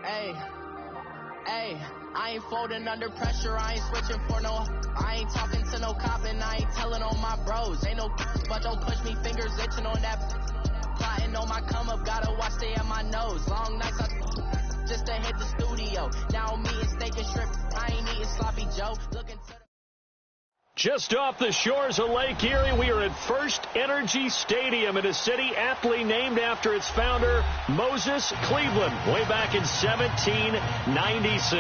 Hey, hey, I ain't folding under pressure, I ain't switching for no, I ain't talking to no cop and I ain't telling on my bros. Ain't no but don't push me, fingers itching on that, plotting on my come up, gotta watch stay at my nose. Long nights just to hit the studio, now I'm eating steak and shrimp, I ain't eating sloppy Joe, looking to Just off the shores of Lake Erie, we are at First Energy Stadium in a city aptly named after its founder, Moses Cleveland, way back in 1796.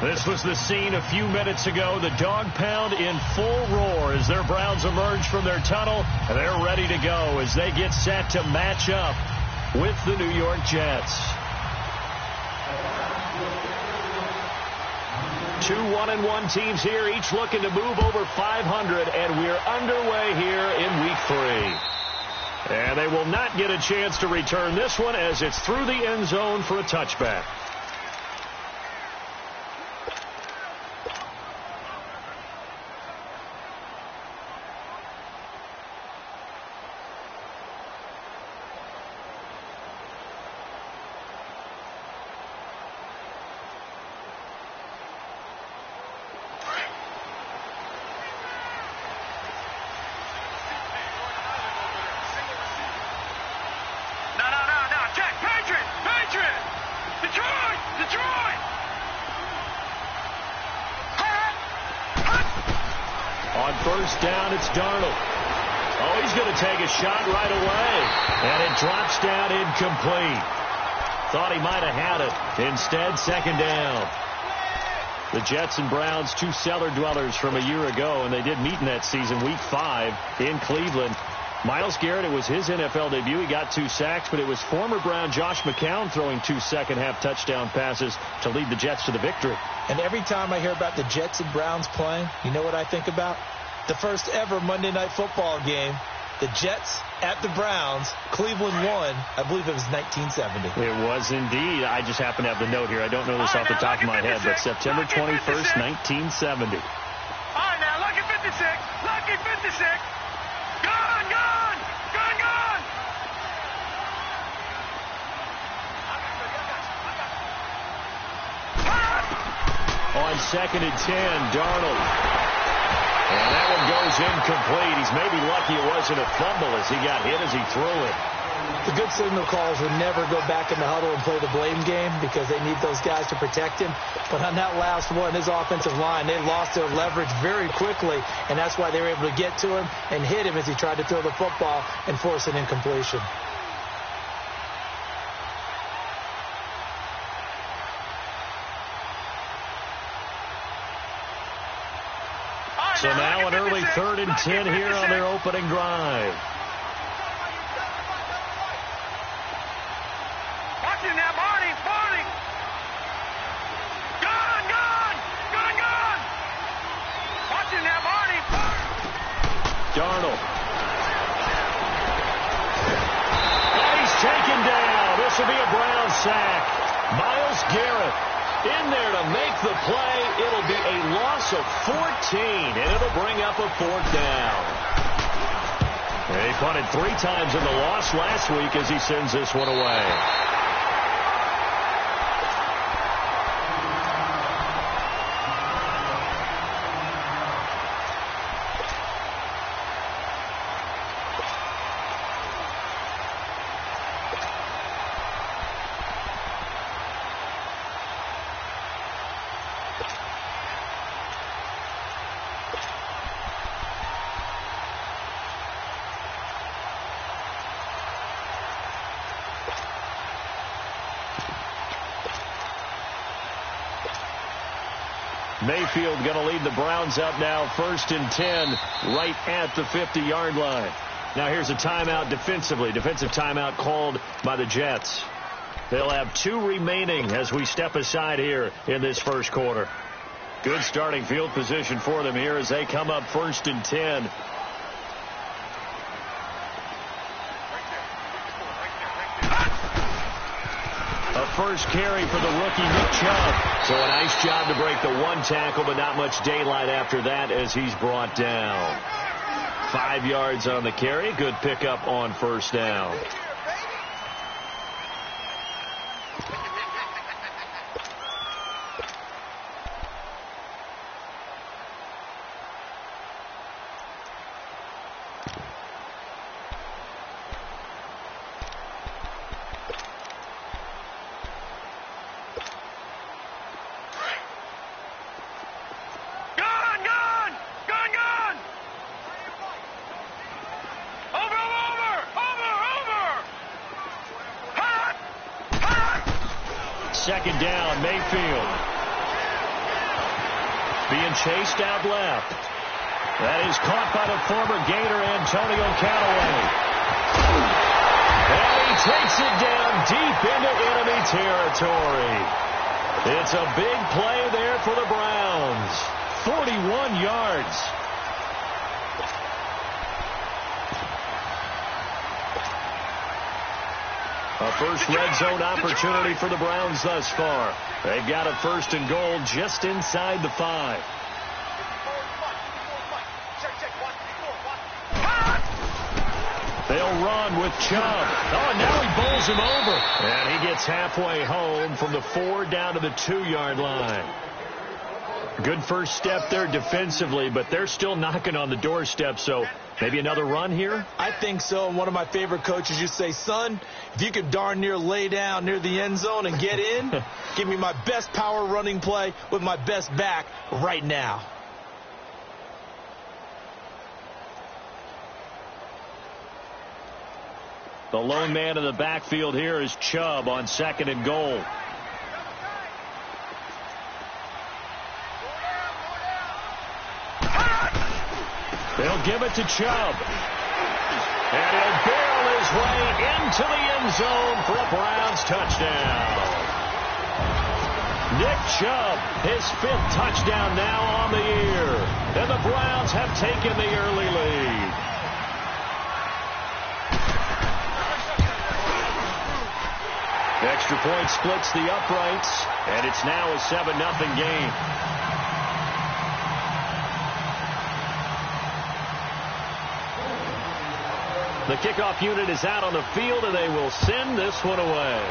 This was the scene a few minutes ago. The dog pound in full roar as their Browns emerge from their tunnel. And they're ready to go as they get set to match up with the New York Jets. 2 1-1 teams here, each looking to move over 500, and we're underway here in week 3. And they will not get a chance to return this one as it's through the end zone for a touchback. On first down, it's Darnold. Oh, he's going to take a shot right away. And it drops down incomplete. Thought he might have had it. Instead, second down. The Jets and Browns, two cellar dwellers from a year ago, and they did meet in that season, week 5 in Cleveland. Myles Garrett, it was his NFL debut. He got 2 sacks, but it was former Brown Josh McCown throwing 2 second-half touchdown passes to lead the Jets to the victory. And every time I hear about the Jets and Browns playing, you know what I think about? The first ever Monday Night Football game, the Jets at the Browns. Cleveland won. I believe it was 1970. It was indeed. I just happen to have the note here. I don't know this off the top of my head, but September 21st, 1970. All right, now, lucky 56. Lucky 56. Gone, gone, gone, gone. On second and 10, Darnold. And that one goes incomplete. He's maybe lucky it wasn't a fumble as he got hit as he threw it. The good signal calls would never go back in the huddle and play the blame game because they need those guys to protect him. But on that last one, his offensive line, they lost their leverage very quickly, and that's why they were able to get to him and hit him as he tried to throw the football and force an incompletion. So now an early 3rd and 10 here on their opening drive. Watching that, Barney, Barney. Gone, gone, gone, gone. Watching that, Barney. Darnold. And he's taken down. This will be a Brown sack. Myles Garrett in there to make the play. It'll be a loss of 14, and it'll bring up a 4th down. He punted 3 times in the loss last week as he sends this one away. Mayfield going to lead the Browns up now, 1st and 10, right at the 50-yard line. Now here's a timeout defensively. Defensive timeout called by the Jets. They'll have 2 remaining as we step aside here in this first quarter. Good starting field position for them here as they come up 1st and 10. A first carry for the rookie Nick Chubb. So a nice job to break the 1 tackle, but not much daylight after that as he's brought down. 5 yards on the carry. Good pickup on first down. second down. Mayfield being chased out left. That is caught by the former Gator, Antonio Callaway. And he takes it down deep into enemy territory. It's a big play there for the Browns. 41 yards. A first red zone opportunity for the Browns thus far. They've got a first and goal just inside the 5. They'll run with Chubb. Oh, now he bowls him over. And he gets halfway home from the 4 down to the 2-yard line. Good first step there defensively, but they're still knocking on the doorstep, so maybe another run here? I think so. And one of my favorite coaches used to say, son, if you could darn near lay down near the end zone and get in, give me my best power running play with my best back right now. The lone man in the backfield here is Chubb on second and goal. They'll give it to Chubb. And he'll barrel his way into the end zone for a Browns touchdown. Nick Chubb, his 5th touchdown now on the year. And the Browns have taken the early lead. Extra point splits the uprights, and it's now a 7-0 game. The kickoff unit is out on the field, and they will send this one away.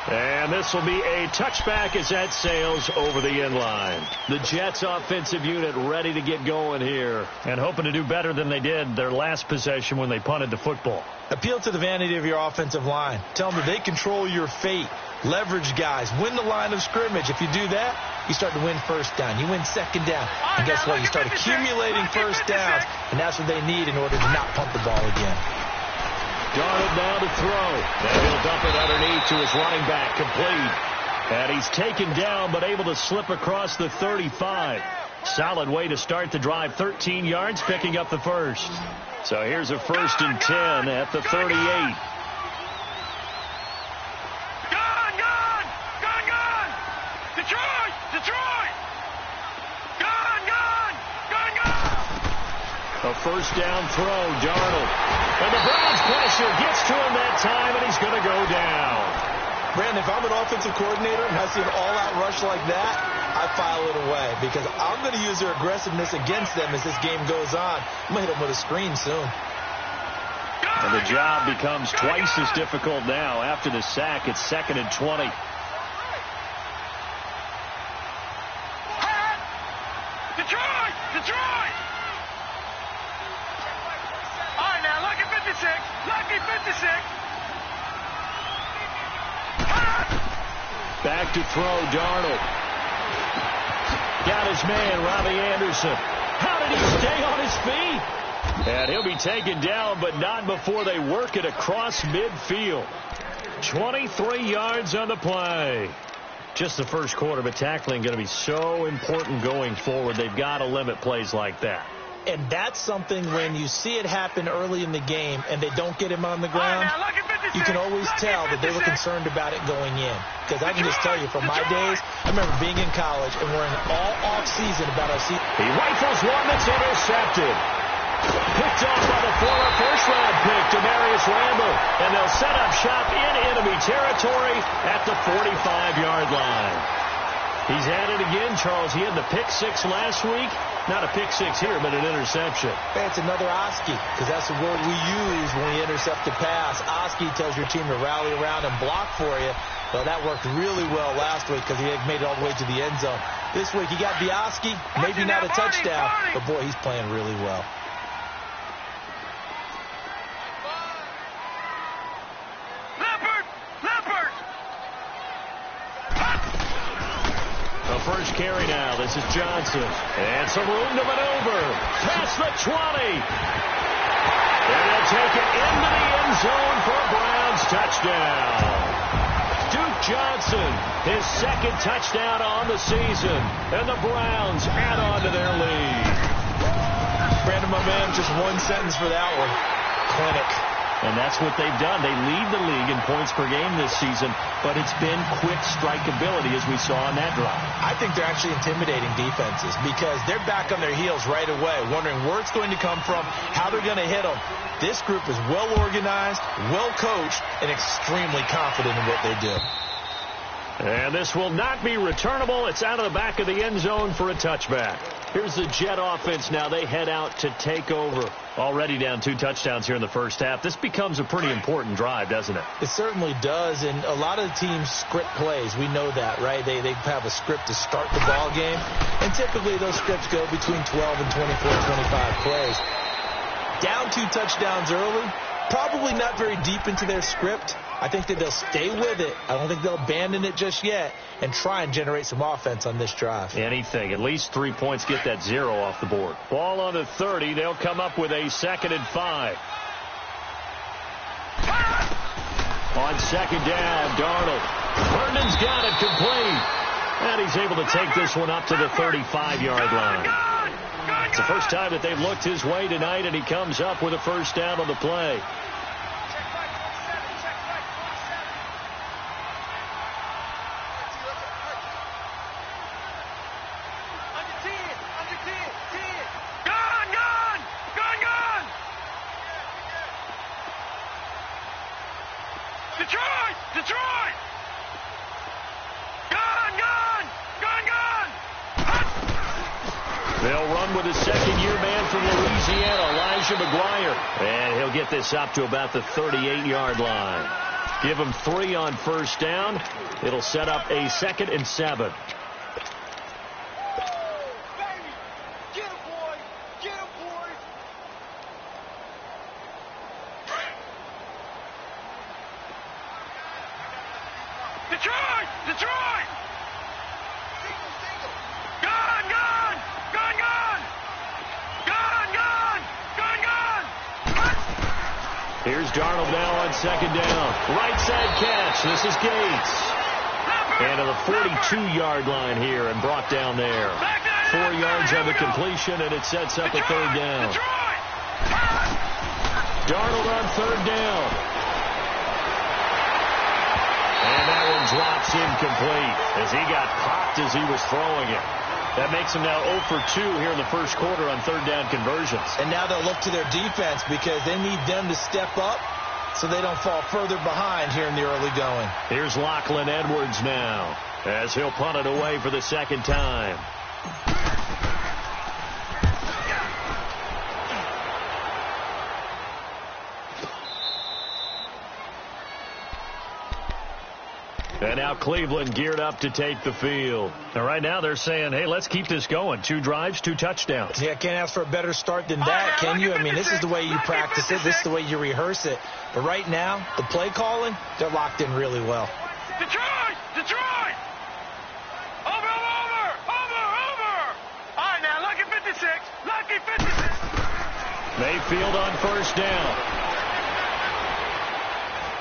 And this will be a touchback as that sails over the end line. The Jets offensive unit ready to get going here and hoping to do better than they did their last possession when they punted the football. Appeal to the vanity of your offensive line. Tell them that they control your fate. Leverage guys. Win the line of scrimmage. If you do that, you start to win first down. You win second down. And guess what? You start accumulating first downs, and that's what they need in order to not punt the ball again. Darnold now to throw. And he'll dump it underneath to his running back, complete. And he's taken down but able to slip across the 35. Solid way to start the drive. 13 yards, picking up the first. So here's a 1st and 10 at the 38. A first down throw, Darnold. And the Browns pressure gets to him that time, and he's going to go down. Brandon, if I'm an offensive coordinator and I see an all-out rush like that, I file it away because I'm going to use their aggressiveness against them as this game goes on. I'm going to hit them with a screen soon. And the job becomes twice as difficult now. After the sack, it's 2nd and 20. Detroit! All right, now, lucky 56. Lucky 56. Back to throw, Darnold. Got his man, Robbie Anderson. How did he stay on his feet? And he'll be taken down, but not before they work it across midfield. 23 yards on the play. Just the first quarter, but tackling going to be so important going forward. They've got to limit plays like that. And that's something when you see it happen early in the game and they don't get him on the ground, you can always tell that they were concerned about it going in. Because I can just tell you, from my days, I remember being in college and worrying all off-season about our season. He rifles one that's intercepted. Picked off by the former first-round pick, Demarius Randall. And they'll set up shop in enemy territory at the 45-yard line. He's at it again, Charles. He had the pick 6 last week. Not a pick 6 here, but an interception. It's another Oski, because that's the word we use when we intercept a pass. Oski tells your team to rally around and block for you. Well, that worked really well last week because he had made it all the way to the end zone. This week, he got the Oski, maybe not a touchdown, but boy, he's playing really well. First carry now. This is Johnson. And some room to maneuver. Past the 20. And he'll take it into the end zone for a Browns touchdown. touchdown. Duke Johnson, his second touchdown on the season, and the Browns add on to their lead. Brandon, my man, just one sentence for that one. Clinic. And that's what they've done. They lead the league in points per game this season, but it's been quick strikeability as we saw on that drive. I think they're actually intimidating defenses because they're back on their heels right away, wondering where it's going to come from, how they're going to hit them. This group is well organized, well coached, and extremely confident in what they do. And this will not be returnable. It's out of the back of the end zone for a touchback. Here's the Jet offense now. They head out to take over. Already down 2 touchdowns here in the first half. This becomes a pretty important drive, doesn't it? It certainly does, and a lot of the teams script plays. We know that, right? They have a script to start the ball game, and typically those scripts go between 12 and 24, 25 plays. Down 2 touchdowns early, probably not very deep into their script. I think that they'll stay with it. I don't think they'll abandon it just yet and try and generate some offense on this drive. Anything. At least 3 points, get that 0 off the board. Ball on the 30. They'll come up with a 2nd and 5. On 2nd down, Darnold. Herndon's got it complete. And he's able to take this one up to the 35-yard line. It's the first time that they've looked his way tonight, and he comes up with a first down on the play. Detroit! Gone! They'll run with a second-year man from Louisiana, Elijah McGuire. And he'll get this up to about the 38-yard line. Give him 3 on first down. It'll set up a 2nd and 7. Detroit! Here's Darnold now on 2nd down. Right side catch. This is Gates. And to the 42-yard line here and brought down there. 4 yards on the completion, and it sets up a 3rd down. Darnold on 3rd down. And that one drops incomplete as he got popped as he was throwing it. That makes him now 0 for 2 here in the first quarter on 3rd down conversions. And now they'll look to their defense because they need them to step up so they don't fall further behind here in the early going. Here's Lachlan Edwards now as he'll punt it away for the 2nd time. And now Cleveland geared up to take the field. And right now they're saying, hey, let's keep this going. 2 drives, 2 touchdowns. Yeah, can't ask for a better start than that, can you? I mean, this is the way you practice it. This is the way you rehearse it. But right now, the play calling, they're locked in really well. Detroit! Over! All right, now, lucky 56. Mayfield on first down.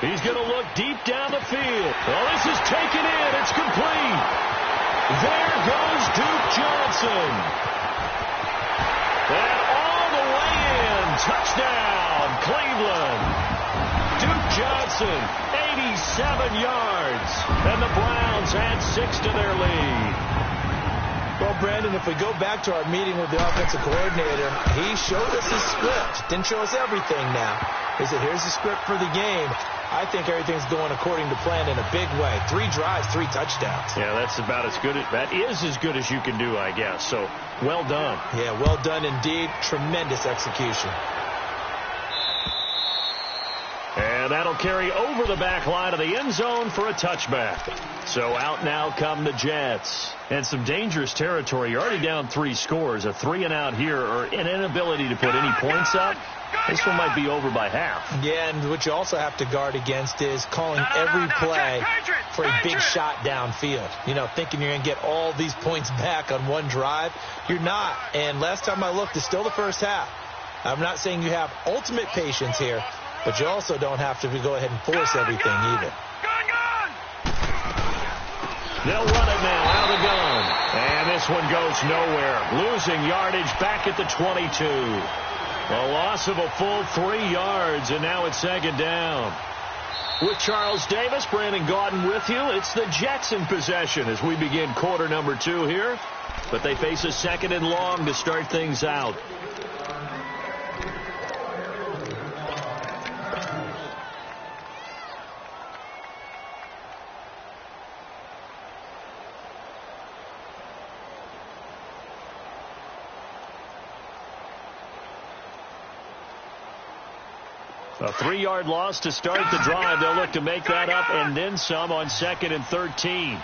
He's going to look deep down the field. Oh, this is taken in. It's complete. There goes Duke Johnson. And all the way in. Touchdown, Cleveland. Duke Johnson, 87 yards. And the Browns add 6 to their lead. Well, Brandon, if we go back to our meeting with the offensive coordinator, he showed us his script. Didn't show us everything now. He said, here's the script for the game. I think everything's going according to plan in a big way. 3 drives, 3 touchdowns. Yeah, that's about as good. That is as good as you can do, I guess. So, well done. Yeah, well done indeed. Tremendous execution. And that'll carry over the back line of the end zone for a touchback. So out now come the Jets. And some dangerous territory. You're already down 3 scores. A 3-and-out here, or an inability to put any points up. This one might be over by half. Yeah, and what you also have to guard against is calling every play for a big shot downfield. You know, thinking you're going to get all these points back on one drive. You're not. And last time I looked, it's still the first half. I'm not saying you have ultimate patience here, but you also don't have to go ahead and force everything either. They'll run it now out of the gun. And this one goes nowhere. Losing yardage back at the 22. A loss of a full 3 yards, and now it's second down. With Charles Davis, Brandon Gaudin with you. It's the Jets in possession as we begin quarter number 2 here. But they face a second and long to start things out. A 3-yard loss to start the drive. They'll look to make that up and then some on 2nd and 13.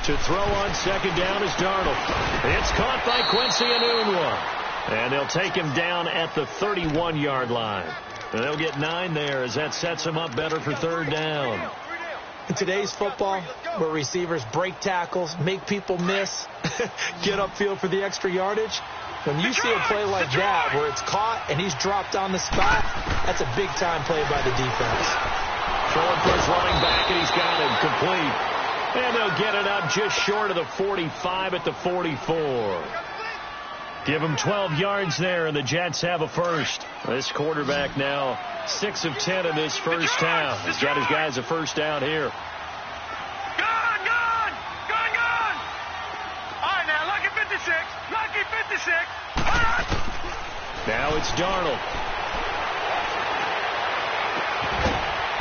To throw on 2nd down is Darnold. It's caught by Quincy Enunwa. And they'll take him down at the 31-yard line. And they'll get 9 there as that sets him up better for 3rd down. In today's football, where receivers break tackles, make people miss, get upfield for the extra yardage, when you see a play like that where it's caught and he's dropped on the spot, that's a big-time play by the defense. Throwing for his running back, and he's got him complete. And they'll get it up just short of the 45 at the 44. Give him 12 yards there, and the Jets have a first. This quarterback now 6 of 10 in this first half. He's got his guys a first down here. Now it's Darnold.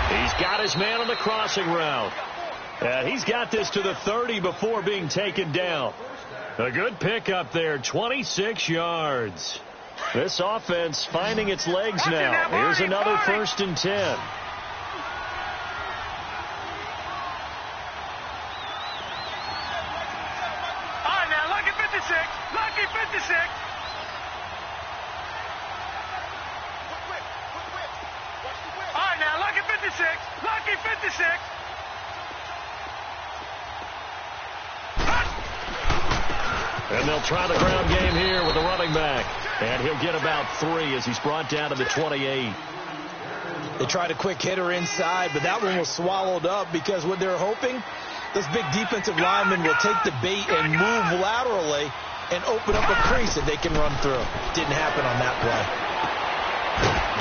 He's got his man on the crossing route. He's got this to the 30 before being taken down. A good pickup there, 26 yards. This offense finding its legs now. Here's another 1st and 10. All right, now, lucky 56. Lucky 56. All right, now, lucky 56. Lucky 56. And they'll try the ground game here with the running back. And he'll get about 3 as he's brought down to the 28. They tried a quick hitter inside, but that one was swallowed up because what they're hoping, those big defensive linemen will take the bait and move laterally and open up a crease that they can run through. Didn't happen on that play.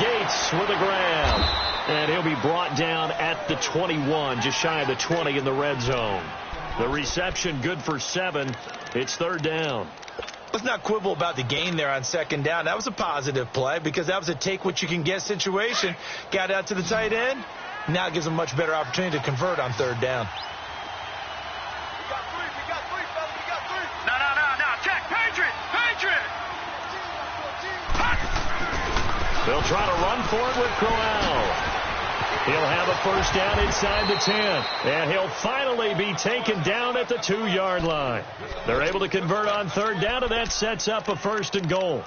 Gates with a grab. And he'll be brought down at the 21, just shy of the 20 in the red zone. The reception good for 7. It's 3rd down. Let's not quibble about the gain there on 2nd down. That was a positive play because that was a take-what-you-can-get situation. Got out to the tight end. Now it gives them a much better opportunity to convert on 3rd down. We got 3, fellas. We got 3. No. Check. Patriot. They'll try to run for it with Crowell. He'll have a first down inside the 10. And he'll finally be taken down at the 2-yard line. They're able to convert on 3rd down, and that sets up a 1st and goal.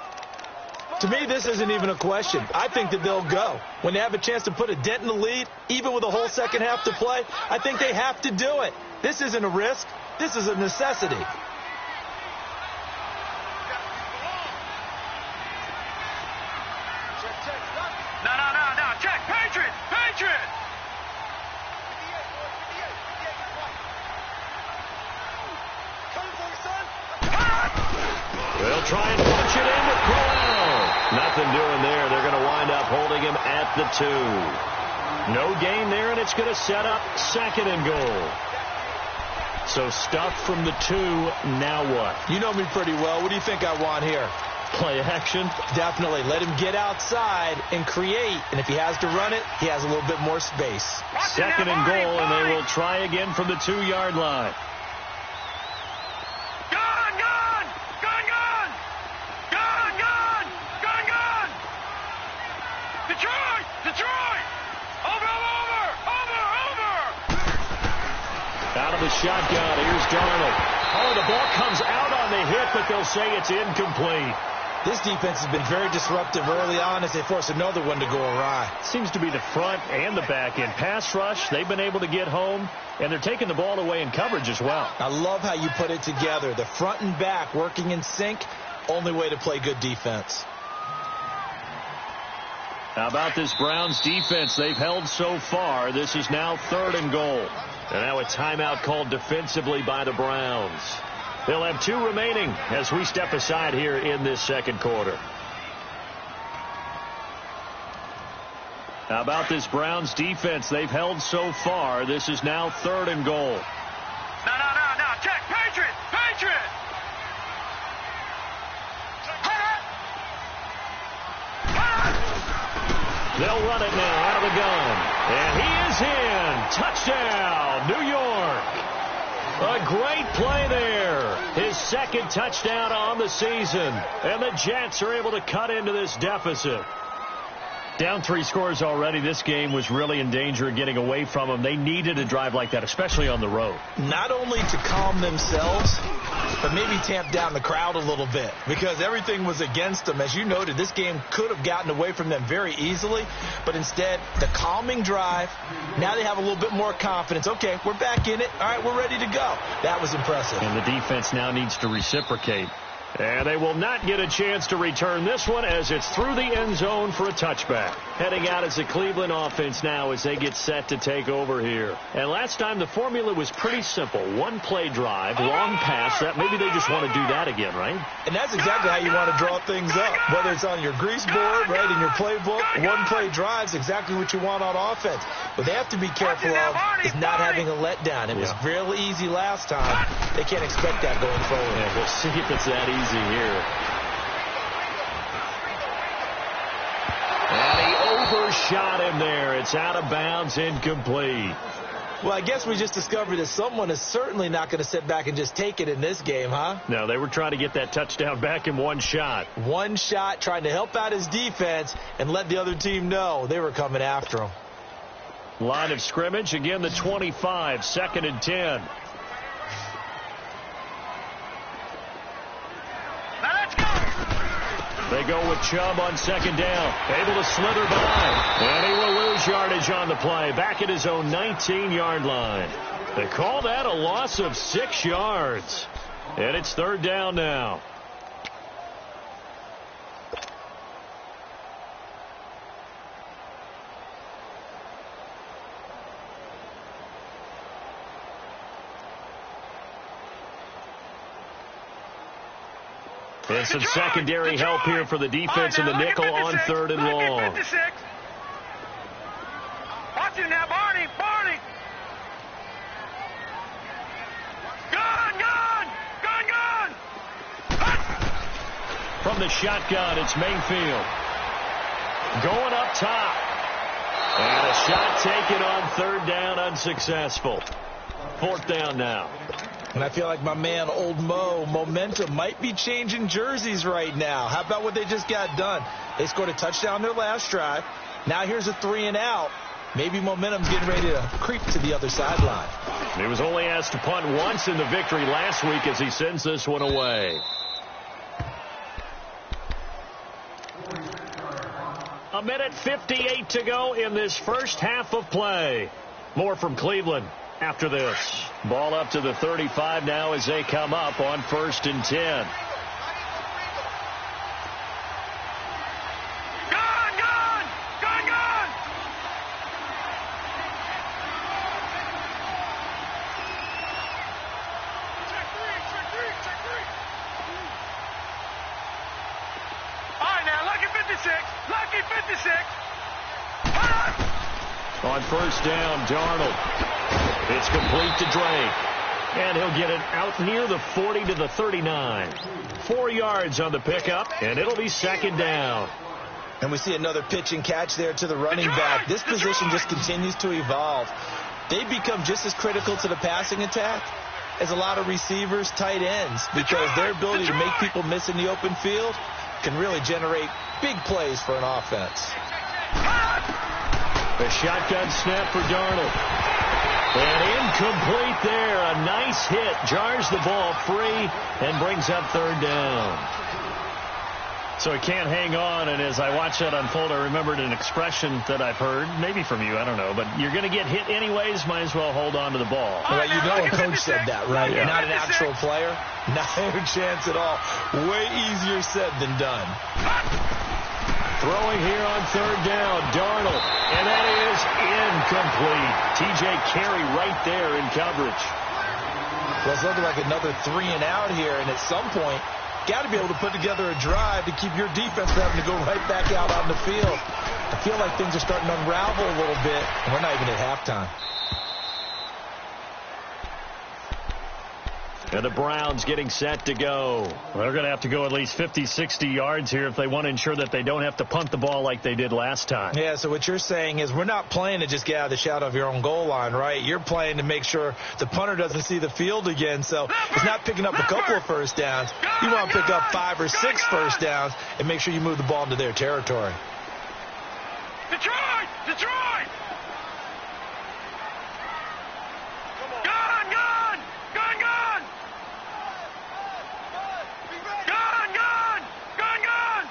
To me, this isn't even a question. I think that they'll go. When they have a chance to put a dent in the lead, even with a whole second half to play, I think they have to do it. This isn't a risk. This is a necessity. No. Check. Patriot. They'll try and punch it in with Crowell. Nothing doing there. They're going to wind up holding him at the 2. No gain there, and it's going to set up 2nd and goal. So stuff from the 2. Now what? You know me pretty well. What do you think I want here? Play action? Definitely. Let him get outside and create. And if he has to run it, he has a little bit more space. 2nd and goal, and they will try again from the 2-yard line. Detroit! Over! Out of the shotgun, here's Darnold. Oh, the ball comes out on the hit, but they'll say it's incomplete. This defense has been very disruptive early on as they force another one to go awry. Seems to be the front and the back end. Pass rush, they've been able to get home, and they're taking the ball away in coverage as well. I love how you put it together. The front and back working in sync, only way to play good defense. How about this Browns defense? They've held so far. This is now 3rd and goal. And now a timeout called defensively by the Browns. They'll have 2 remaining as we step aside here in this second quarter. How about this Browns defense? They've held so far. This is now 3rd and goal. No. Check. Patriot. They'll run it now out of the gun. And he is in. Touchdown, New York. A great play there. His 2nd touchdown on the season. And the Jets are able to cut into this deficit. Down 3 scores already. This game was really in danger of getting away from them. They needed a drive like that, especially on the road. Not only to calm themselves, but maybe tamp down the crowd a little bit because everything was against them. As you noted, this game could have gotten away from them very easily, but instead, the calming drive, now they have a little bit more confidence. Okay, we're back in it. All right, we're ready to go. That was impressive. And the defense now needs to reciprocate. And they will not get a chance to return this one as it's through the end zone for a touchback. Heading out as the Cleveland offense now as they get set to take over here. And last time the formula was pretty simple. 1-play drive, long pass. That maybe they just want to do that again, right? And that's exactly how you want to draw things up. Whether it's on your grease board, right, in your playbook, 1-play drives exactly what you want on offense. What they have to be careful of is not having a letdown. It was real easy last time. They can't expect that going forward. Yeah, we'll see if it's that easy here. And he overshot him there. It's out of bounds, incomplete. Well, I guess we just discovered that someone is certainly not going to sit back and just take it in this game, huh? No, they were trying to get that touchdown back in one shot. One shot, trying to help out his defense and let the other team know they were coming after him. Line of scrimmage, again the 25, 2nd and 10. They go with Chubb on 2nd down. Able to slither by. And he will lose yardage on the play. Back at his own 19-yard line. They call that a loss of 6 yards. And it's 3rd down now. And some secondary help here for the defense in the nickel on 3rd and long. Watch him now, Barney. Gun. From the shotgun, it's Mayfield. Going up top. And a shot taken on 3rd down, unsuccessful. 4th down now. And I feel like my man, Old Mo, momentum might be changing jerseys right now. How about what they just got done? They scored a touchdown their last drive. Now here's a 3-and-out. Maybe momentum's getting ready to creep to the other sideline. He was only asked to punt once in the victory last week as he sends this one away. A minute 58 to go in this first half of play. More from Cleveland after this. Ball up to the 35 now as they come up on 1st and 10. Lucky 56. On 1st down, Darnold. It's complete to Drake. And he'll get it out near the 40 to the 39. 4 yards on the pickup, and it'll be 2nd down. And we see another pitch and catch there to the running back. This position just continues to evolve. They become just as critical to the passing attack as a lot of receivers, tight ends, because their ability to make people miss in the open field can really generate big plays for an offense. The shotgun snap for Darnold. And incomplete there. A nice hit. Jars the ball free and brings up 3rd down. So he can't hang on, and as I watched that unfold, I remembered an expression that I've heard, maybe from you, I don't know, but you're going to get hit anyways, might as well hold on to the ball. Well, you know a coach said that, right? Yeah. Not an actual player. Not a chance at all. Way easier said than done. Throwing here on third down, Darnold. And that is incomplete. T.J. Carey right there in coverage. Well, it's looking like another 3 and out here, and at some point, got to be able to put together a drive to keep your defense from having to go right back out on the field. I feel like things are starting to unravel a little bit, and we're not even at halftime. And the Browns getting set to go. Well, they're going to have to go at least 50, 60 yards here if they want to ensure that they don't have to punt the ball like they did last time. Yeah, so what you're saying is we're not playing to just get out of the shadow of your own goal line, right? You're playing to make sure the punter doesn't see the field again. So it's not picking up a couple of first downs. You want to pick up 5 or 6 first downs and make sure you move the ball into their territory. Detroit! Detroit! Gun, gun! Gun, gun! Gun, gun! Gun, gun!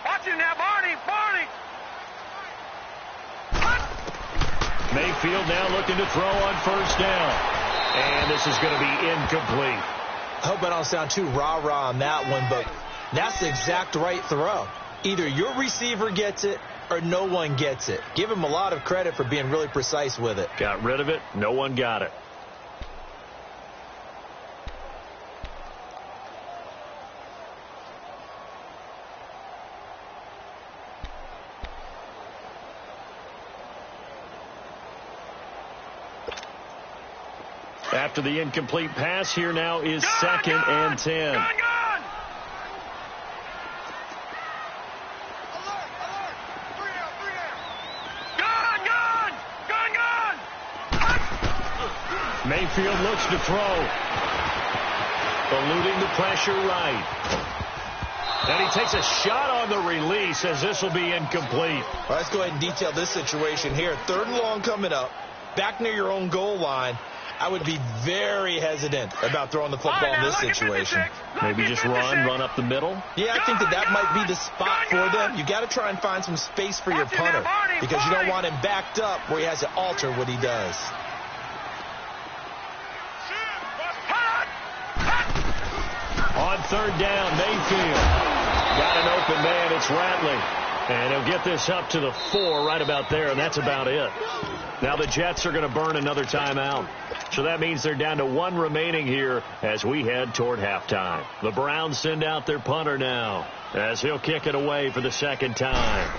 Watch him now, Barney! Barney! Mayfield now looking to throw on first down. And this is going to be incomplete. I hope I don't sound too rah-rah on that one, but that's the exact right throw. Either your receiver gets it or no one gets it. Give him a lot of credit for being really precise with it. Got rid of it. No one got it. After the incomplete pass, here now is second and 10. Gun, gun! Gun, gun! Gun, gun! Mayfield looks to throw. Eluding the pressure right. And he takes a shot on the release as this will be incomplete. All right, let's go ahead and detail this situation here. 3rd and long coming up. Back near your own goal line. I would be very hesitant about throwing the football in this situation. Maybe just run up the middle. Yeah, I think that might be the spot for them. You got to try and find some space for your punter because you don't want him backed up where he has to alter what he does. On third down, Mayfield. Got an open man. It's Ratley. And he'll get this up to the 4 right about there, and that's about it. Now the Jets are going to burn another timeout. So that means they're down to 1 remaining here as we head toward halftime. The Browns send out their punter now as he'll kick it away for the 2nd time.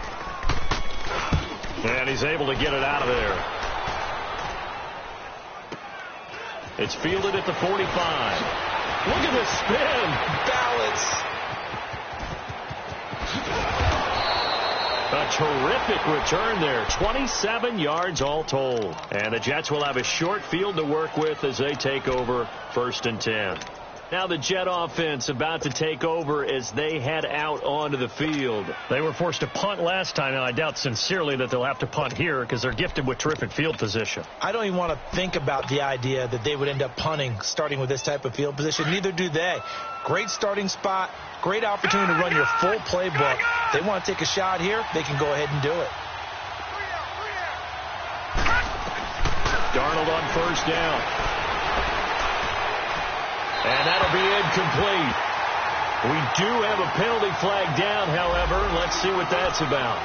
And he's able to get it out of there. It's fielded at the 45. Look at this spin. Balance. A terrific return there. 27 yards all told. And the Jets will have a short field to work with as they take over 1st and 10. Now the Jet offense about to take over as they head out onto the field. They were forced to punt last time, and I doubt sincerely that they'll have to punt here because they're gifted with terrific field position. I don't even want to think about the idea that they would end up punting starting with this type of field position. Neither do they. Great starting spot. Great opportunity to run your full playbook. They want to take a shot here, they can go ahead and do it. Darnold on first down. And that'll be incomplete. We do have a penalty flag down, however. Let's see what that's about.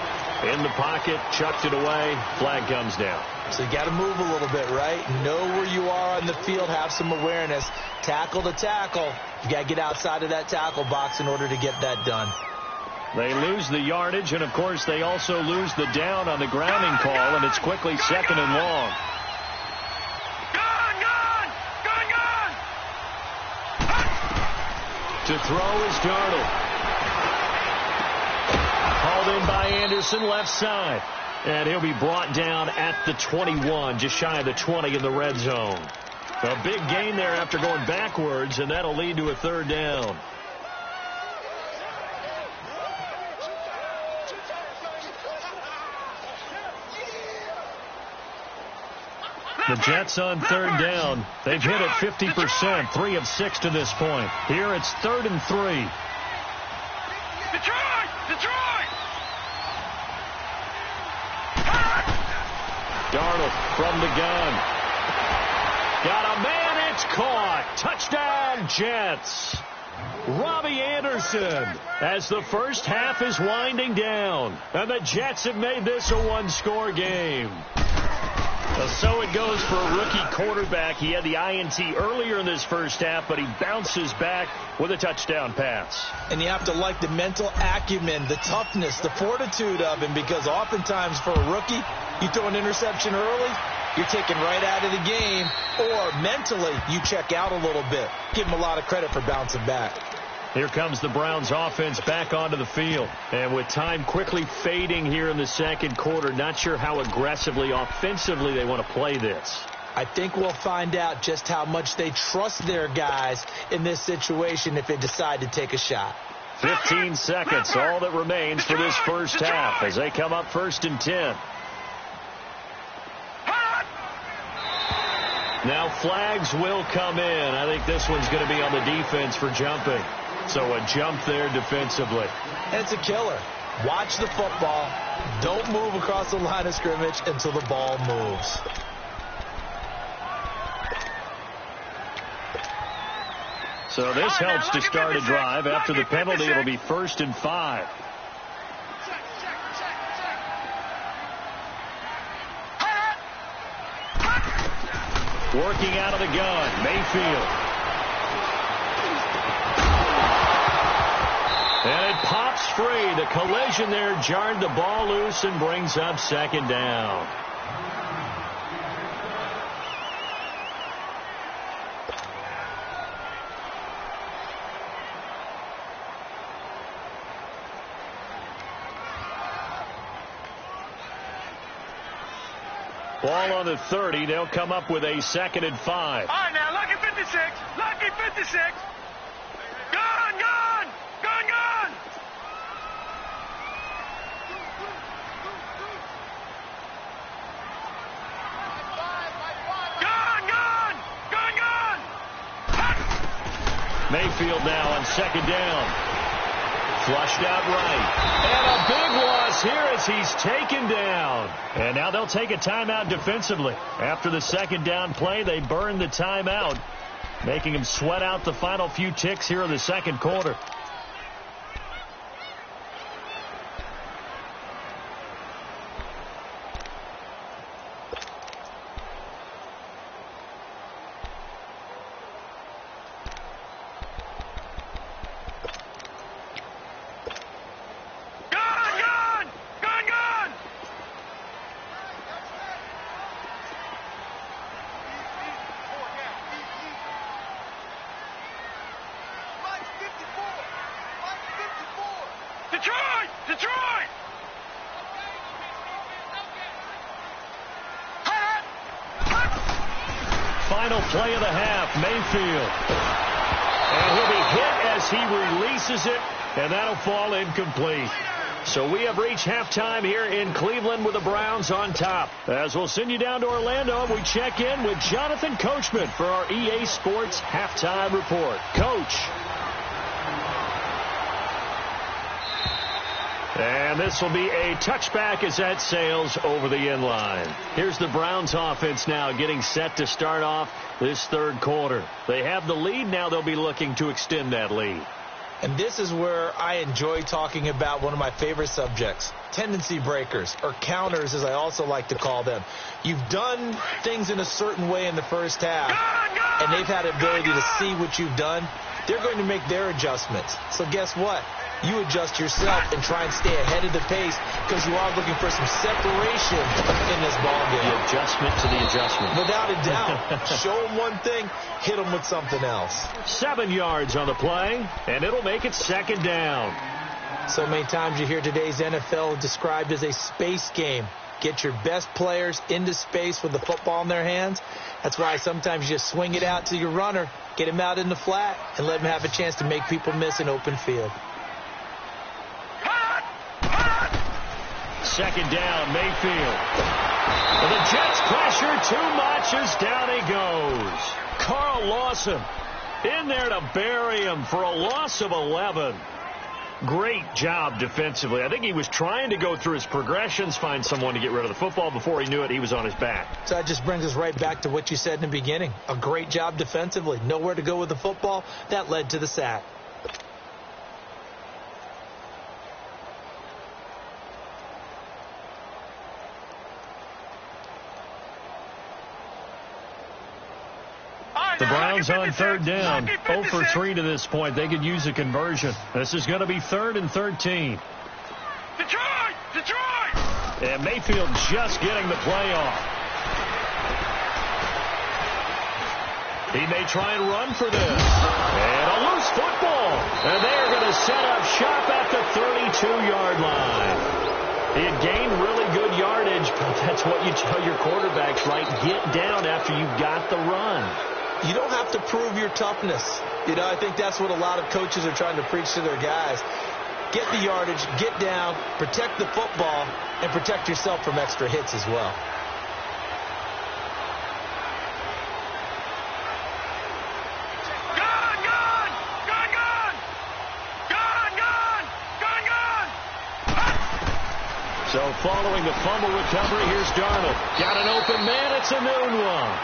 In the pocket, chucked it away, flag comes down. So you got to move a little bit, right? Know where you are on the field, have some awareness. Tackle to tackle. You got to get outside of that tackle box in order to get that done. They lose the yardage, and of course they also lose the down on the grounding call, and it's quickly 2nd and long. To throw is Darnold. Hauled in by Anderson, left side. And he'll be brought down at the 21, just shy of the 20 in the red zone. A big gain there after going backwards, and that'll lead to a 3rd down. The Jets on 3rd down. They've hit it 50%, 3 of 6 to this point. Here it's 3rd and 3. Detroit! Detroit! Darnold from the gun. Got a man, it's caught. Touchdown, Jets. Robbie Anderson, as the first half is winding down. And the Jets have made this a one-score game. So it goes for a rookie quarterback. He had the INT earlier in this first half, but he bounces back with a touchdown pass. And you have to like the mental acumen, the toughness, the fortitude of him, because oftentimes for a rookie, you throw an interception early, you're taken right out of the game, or mentally you check out a little bit. Give him a lot of credit for bouncing back. Here comes the Browns offense back onto the field. And with time quickly fading here in the second quarter, not sure how aggressively, offensively they want to play this. I think we'll find out just how much they trust their guys in this situation if they decide to take a shot. 15 seconds, all that remains for this first half as they come up 1st and 10. Now flags will come in. I think this one's going to be on the defense for jumping. So a jump there defensively. And it's a killer. Watch the football. Don't move across the line of scrimmage until the ball moves. So this helps to start a drive. After the penalty, it'll be 1st and 5. Working out of the gun, Mayfield. And it pops free. The collision there jarred the ball loose and brings up 2nd down. Ball on the 30. They'll come up with a 2nd and 5. All right, now, lucky 56. Lucky 56. Gone, gone. Gone, gone. Gone, gone. Gone, gone. Mayfield now on 2nd down. Flushed out right. And a big loss here as he's taken down. And now they'll take a timeout defensively. After the 2nd down play, they burn the timeout, making him sweat out the final few ticks here in the second quarter. Detroit! Final play of the half, Mayfield. And he'll be hit as he releases it, and that'll fall incomplete. So we have reached halftime here in Cleveland with the Browns on top. As we'll send you down to Orlando, we check in with Jonathan Coachman for our EA Sports Halftime Report. Coach. And this will be a touchback as that sails over the end line. Here's the Browns offense now getting set to start off this third quarter. They have the lead. Now they'll be looking to extend that lead. And this is where I enjoy talking about one of my favorite subjects, tendency breakers, or counters as I also like to call them. You've done things in a certain way in the first half, and they've had the ability to see what you've done. They're going to make their adjustments. So guess what? You adjust yourself and try and stay ahead of the pace because you are looking for some separation in this ballgame. The adjustment to the adjustment. Without a doubt. Show them one thing, hit them with something else. 7 yards on the play, and it'll make it 2nd down. So many times you hear today's NFL described as a space game. Get your best players into space with the football in their hands. That's why sometimes you just swing it out to your runner, get him out in the flat, and let him have a chance to make people miss an open field. 2nd down, Mayfield. And the Jets pressure too much as down he goes. Carl Lawson in there to bury him for a loss of 11. Great job defensively. I think he was trying to go through his progressions, find someone to get rid of the football. Before he knew it, he was on his back. So that just brings us right back to what you said in the beginning. A great job defensively. Nowhere to go with the football. That led to the sack. The Browns on third down, 0 for 3 to this point. They could use a conversion. This is going to be 3rd and 13. Detroit! And Mayfield just getting the play off. He may try and run for this. And a loose football. And they are going to set up shop at the 32-yard line. He had gained really good yardage, but that's what you tell your quarterbacks, right? Get down after you've got the run. You don't have to prove your toughness. I think that's what a lot of coaches are trying to preach to their guys. Get the yardage, get down, protect the football, and protect yourself from extra hits as well. So following the fumble recovery, here's Darnold. Got an open man. It's a noon one.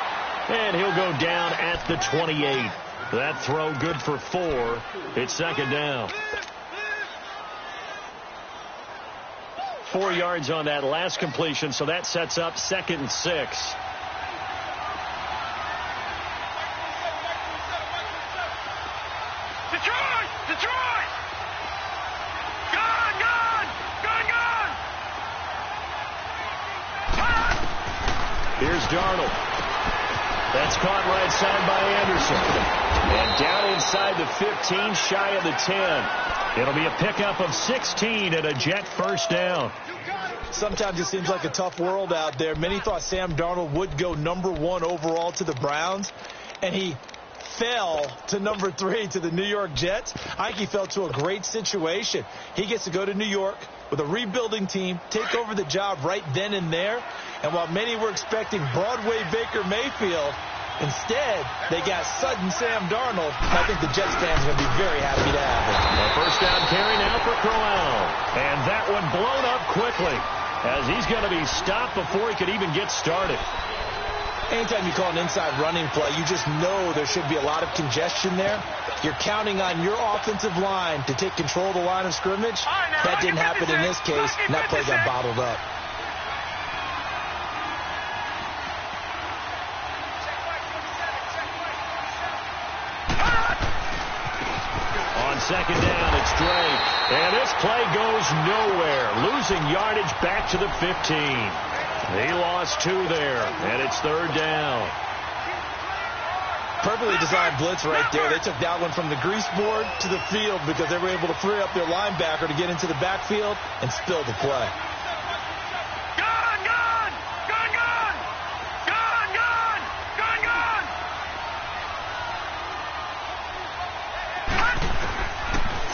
And he'll go down at the 28. That throw good for 4. It's second down. 4 yards on that last completion, so that sets up 2nd and 6. Detroit! Gone! Here's Darnold. That's caught right side by Anderson. And down inside the 15, shy of the 10. It'll be a pickup of 16 and a Jet first down. Sometimes it seems like a tough world out there. Many thought Sam Darnold would go number 1 overall to the Browns, and he fell to number 3 to the New York Jets. I think he fell to a great situation. He gets to go to New York with a rebuilding team, take over the job right then and there. And while many were expecting Broadway Baker Mayfield, instead, they got sudden Sam Darnold. I think the Jets fans are going to be very happy to have him. A first down carry now for Crowell. And that one blown up quickly as he's going to be stopped before he could even get started. Anytime you call an inside running play, you just know there should be a lot of congestion there. You're counting on your offensive line to take control of the line of scrimmage. That didn't happen in this case, and that play got bottled up. On second down, it's Drake. And this play goes nowhere. Losing yardage back to the 15. He lost 2 there, and it's 3rd down. Perfectly designed blitz right there. They took that one from the grease board to the field because they were able to free up their linebacker to get into the backfield and spill the play.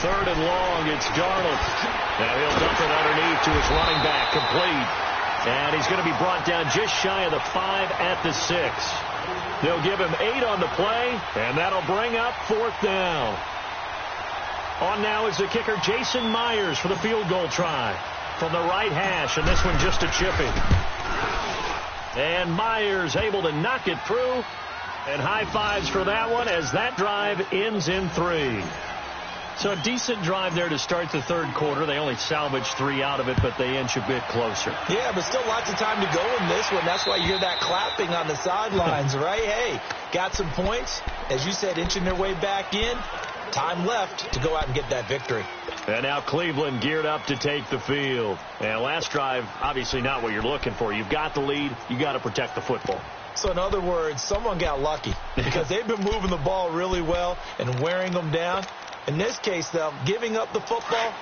Third and long, it's Darnold. Now he'll dump it underneath to his running back, complete. And he's going to be brought down just shy of the 5 at the 6. They'll give him 8 on the play, and that'll bring up 4th down. On now is the kicker, Jason Myers, for the field goal try from the right hash, and this one just a chipping. And Myers able to knock it through, and high fives for that one as that drive ends in 3. So a decent drive there to start the 3rd quarter. They only salvaged 3 out of it, but they inch a bit closer. Yeah, but still lots of time to go in this one. That's why you hear that clapping on the sidelines, right? Hey, got some points. As you said, inching their way back in. Time left to go out and get that victory. And now Cleveland geared up to take the field. And last drive, obviously not what you're looking for. You've got the lead. You got to protect the football. So in other words, someone got lucky because they've been moving the ball really well and wearing them down. In this case, though, giving up the football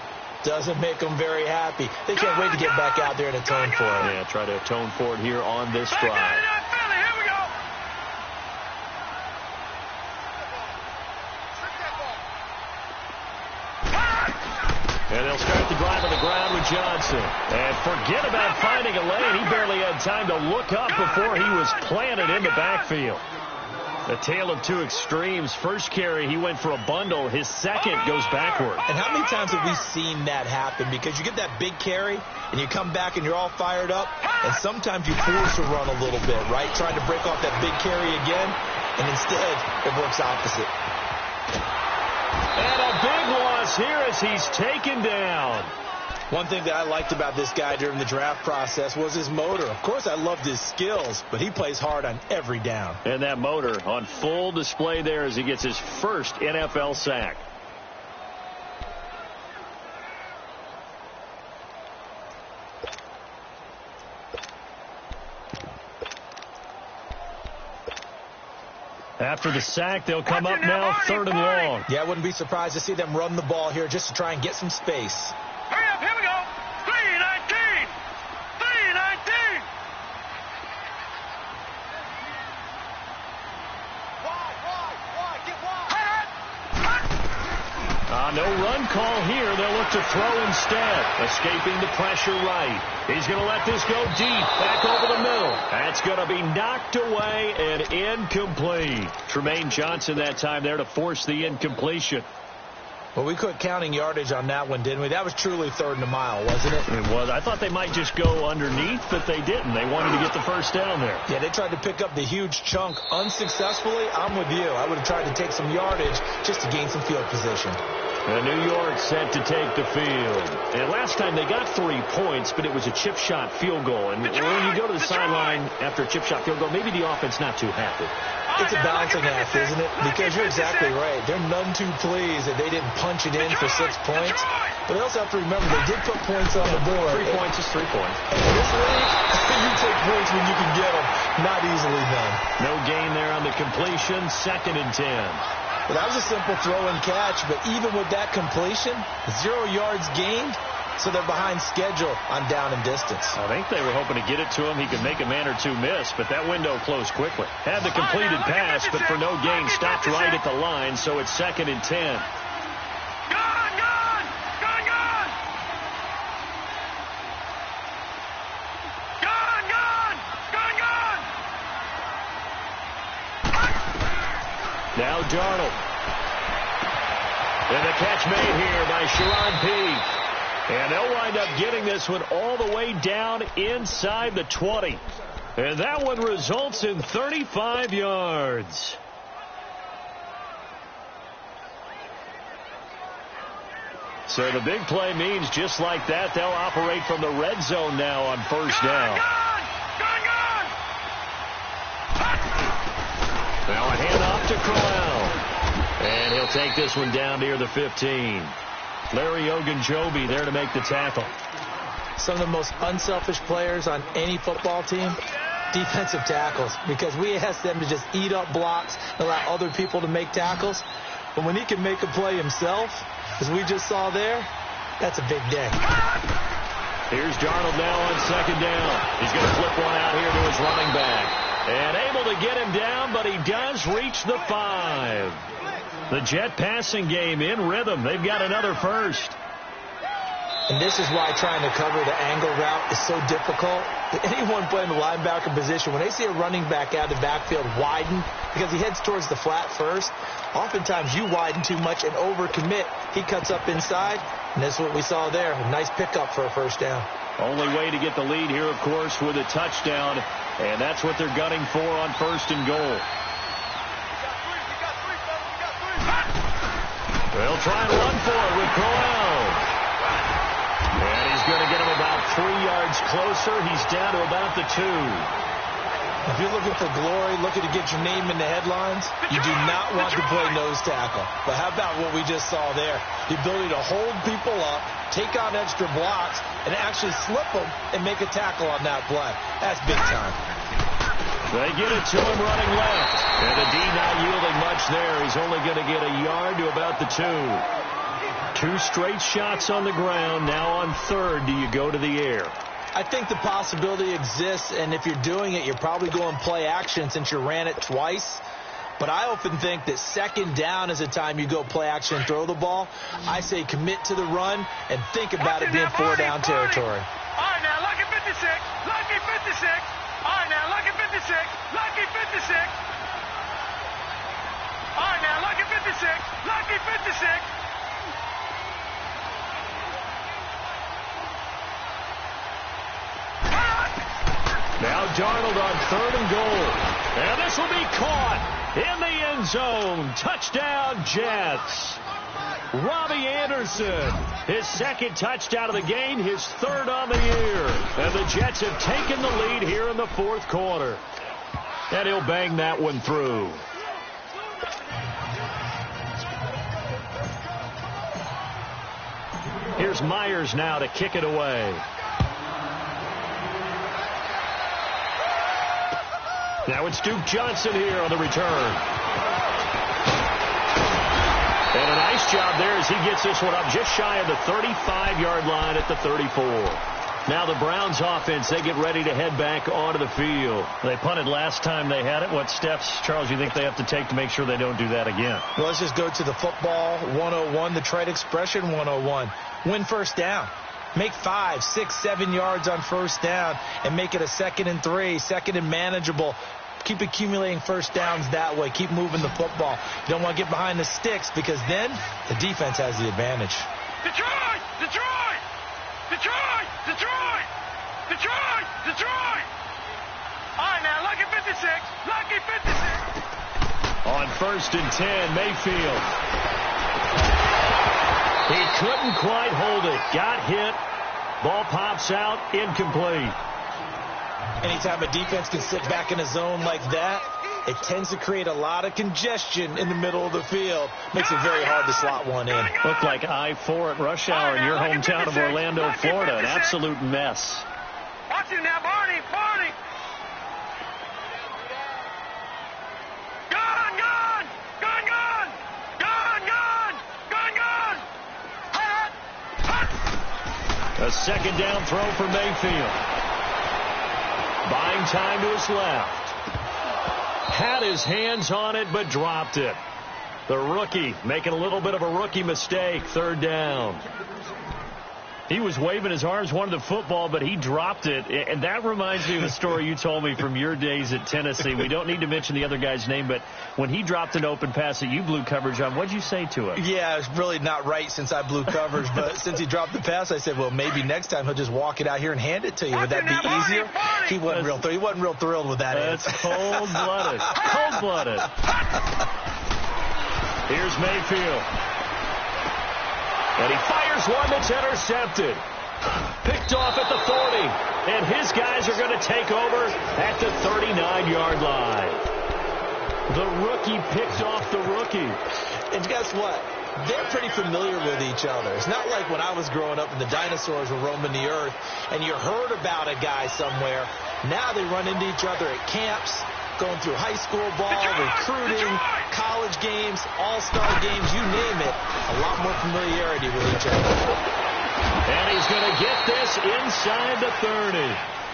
doesn't make them very happy. They can't wait to get back out there and atone for it. Yeah, try to atone for it here on this drive. Here we go. And they'll start the drive on the ground with Johnson. And forget about finding a lane. He barely had time to look up before he was planted in the backfield. A tale of 2 extremes. First carry, he went for a bundle. His second goes backward. And how many times have we seen that happen? Because you get that big carry, and you come back and you're all fired up, and sometimes you force to run a little bit, right? Trying to break off that big carry again, and instead it works opposite. And a big loss here as he's taken down. One thing that I liked about this guy during the draft process was his motor. Of course, I loved his skills, but he plays hard on every down. And that motor on full display there as he gets his first NFL sack. After the sack, they'll come up now 3rd and long. Yeah, I wouldn't be surprised to see them run the ball here just to try and get some space. Hurry up, here we go. 3-19. 3-19. Wide, get wide. No run call here. They'll look to throw instead. Escaping the pressure right. He's going to let this go deep. Back over the middle. That's going to be knocked away and incomplete. Tremaine Johnson that time there to force the incompletion. Well, we quit counting yardage on that one, didn't we? That was truly 3rd and a mile, wasn't it? It was. I thought they might just go underneath, but they didn't. They wanted to get the first down there. Yeah, they tried to pick up the huge chunk unsuccessfully. I'm with you. I would have tried to take some yardage just to gain some field position. And New York set to take the field. And last time they got 3 points, but it was a chip shot field goal. And when you go to the sideline after a chip shot field goal, maybe the offense not too happy. It's a balancing act, isn't it? Because you're exactly right. They're none too pleased that they didn't punch it in for 6 points. But they also have to remember they did put points on the board. 3 points is 3 points. And in this league, you take points when you can get them. Not easily done. No gain there on the completion. 2nd and 10. Well, that was a simple throw and catch, but even with that completion, 0 yards gained, so they're behind schedule on down and distance. I think they were hoping to get it to him. He could make a man or two miss, but that window closed quickly. Had the completed pass, but for no gain, stopped right at the line, so it's 2nd and 10. Gone! Now Darnold. And the catch made here by Sharon Peete. And they'll wind up getting this one all the way down inside the 20. And that one results in 35 yards. So the big play means just like that, they'll operate from the red zone now on 1st down. Now a handoff to Crowell. And he'll take this one down near the 15. Larry Ogunjobi there to make the tackle. Some of the most unselfish players on any football team, defensive tackles, because we ask them to just eat up blocks and allow other people to make tackles. But when he can make a play himself, as we just saw there, that's a big day. Here's Darnold now on 2nd down. He's going to flip one out here to his running back. And able to get him down, but he does reach the 5. The Jet passing game in rhythm. They've got another first. And this is why trying to cover the angle route is so difficult. Anyone playing the linebacker position, when they see a running back out of the backfield widen, because he heads towards the flat first, oftentimes you widen too much and overcommit. He cuts up inside, and that's what we saw there. A nice pickup for a 1st down. Only way to get the lead here, of course, with a touchdown, and that's what they're gunning for on 1st and goal. They'll try and run for it with Crowell. And he's going to get him about 3 yards closer. He's down to about the 2. If you're looking for glory, looking to get your name in the headlines, you do not want to play nose tackle. But how about what we just saw there? The ability to hold people up, take on extra blocks, and actually slip them and make a tackle on that play. That's big time. They get it to him running left. And the D not yielding much there. He's only going to get a yard to about the 2. 2 straight shots on the ground. Now on 3rd, do you go to the air? I think the possibility exists, and if you're doing it, you're probably going play action since you ran it twice. But I often think that 2nd down is a time you go play action and throw the ball. I say commit to the run and think about it being 4-down territory. All right, now, lucky 56. Lucky 56. All right, now, lucky 56. Lucky 56. All right, now, lucky 56. Lucky 56. Now Darnold on 3rd and goal. And this will be caught in the end zone. Touchdown, Jets. Robbie Anderson, his second touchdown of the game, his third on the year. And the Jets have taken the lead here in the fourth quarter. And he'll bang that one through. Here's Myers now to kick it away. Now it's Duke Johnson here on the return. And a nice job there as he gets this one up just shy of the 35-yard line at the 34. Now the Browns offense, they get ready to head back onto the field. They punted last time they had it. What steps, Charles, you think they have to take to make sure they don't do that again? Well, let's just go to the football 101, the trite expression 101. Win first down. Make 5, 6, 7 yards on first down and make it a 2nd and 3, 2nd and manageable. Keep accumulating first downs that way. Keep moving the football. You don't want to get behind the sticks because then the defense has the advantage. Detroit! Detroit! Detroit! Detroit! Detroit! Detroit! All right, now, lucky 56. Lucky 56. On 1st and 10, Mayfield. He couldn't quite hold it. Got hit. Ball pops out. Incomplete. Anytime a defense can sit back in a zone like that, it tends to create a lot of congestion in the middle of the field. Makes it very hard to slot one in. Looked like I-4 at rush hour in your hometown of Orlando, Florida. An absolute mess. Watch him now, Barney. Barney. Gun, gun. Gun, gun. Gun, gun. Gun, gun. Hut, hut. A second down throw for Mayfield. Buying time to his left. Had his hands on it, but dropped it. The rookie making a little bit of a rookie mistake. 3rd down. He was waving his arms, wanted the football, but he dropped it. And that reminds me of a story you told me from your days at Tennessee. We don't need to mention the other guy's name, but when he dropped an open pass that you blew coverage on, what'd you say to him? Yeah, it's really not right since I blew coverage, but since he dropped the pass, I said, well, maybe next time he'll just walk it out here and hand it to you. Would that be easier? He wasn't real thrilled with that. That's cold-blooded. Cold-blooded. Here's Mayfield. And he fires one that's intercepted. Picked off at the 40. And his guys are going to take over at the 39-yard line. The rookie picked off the rookie. And guess what? They're pretty familiar with each other. It's not like when I was growing up and the dinosaurs were roaming the earth and you heard about a guy somewhere. Now they run into each other at camps, going through high school ball, recruiting, college games, all-star games, you name it. A lot more familiarity with each other. And he's going to get this inside the 30.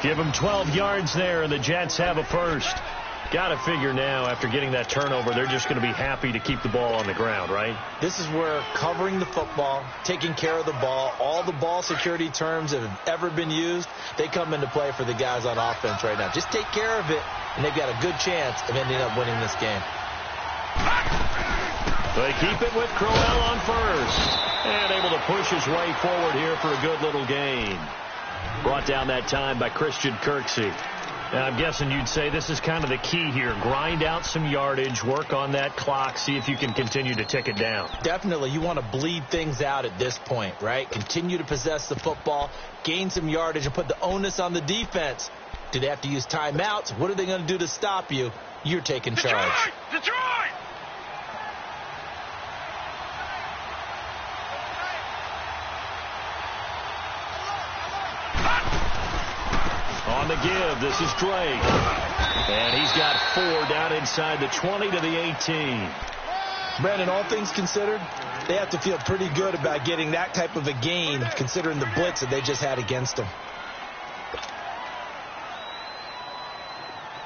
Give him 12 yards there, and the Jets have a first. Got to figure now, after getting that turnover, they're just going to be happy to keep the ball on the ground, right? This is where covering the football, taking care of the ball, all the ball security terms that have ever been used, they come into play for the guys on offense right now. Just take care of it, and they've got a good chance of ending up winning this game. They keep it with Crowell on first. And able to push his way forward here for a good little gain. Brought down that time by Christian Kirksey. Now, I'm guessing you'd say this is kind of the key here. Grind out some yardage, work on that clock, see if you can continue to tick it down. Definitely. You want to bleed things out at this point, right? Continue to possess the football, gain some yardage, and put the onus on the defense. Do they have to use timeouts? What are they going to do to stop you? You're taking charge. Detroit! On the give, this is Drake. And he's got 4 down inside the 20 to the 18. Brandon, all things considered, they have to feel pretty good about getting that type of a gain, considering the blitz that they just had against them.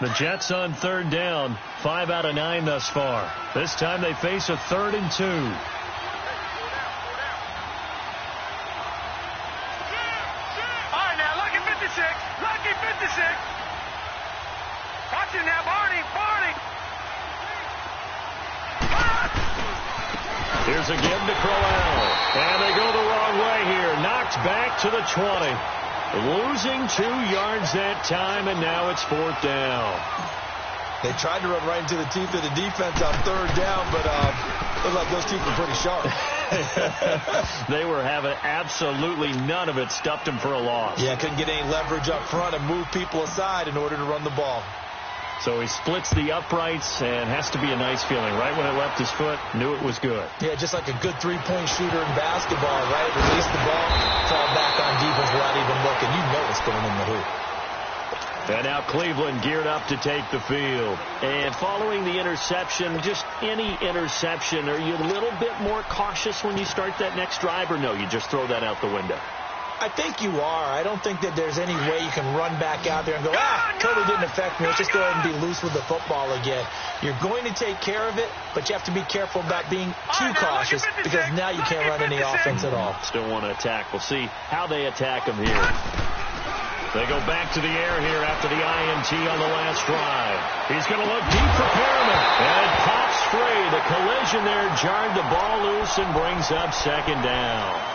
The Jets on 3rd down, 5 out of 9 thus far. This time they face a 3rd and 2. Lucky 56. Watch it now, Barney. Here's a give to Crowell. And they go the wrong way here. Knocked back to the 20. Losing 2 yards that time, and now it's 4th down. They tried to run right into the teeth of the defense on 3rd down, but looked like those teeth were pretty sharp. They were having absolutely none of it. Stuffed him for a loss. Yeah, couldn't get any leverage up front and move people aside in order to run the ball. So he splits the uprights, and has to be a nice feeling. Right when it left his foot, knew it was good. Yeah, just like a good three-point shooter in basketball, right? Release the ball, fall back on defense without even looking. You know it's going in the hoop. And now Cleveland geared up to take the field. And following the interception, just any interception, are you a little bit more cautious when you start that next drive, or no, you just throw that out the window? I think you are. I don't think that there's any way you can run back out there and go, totally didn't affect me. Let's just go ahead and be loose with the football again. You're going to take care of it, but you have to be careful about being too cautious because now you can't run any offense at all. Still want to attack. We'll see how they attack him here. They go back to the air here after the INT on the last drive. He's going to look deep for Perriman. And it pops free. The collision there jarred the ball loose and brings up second down.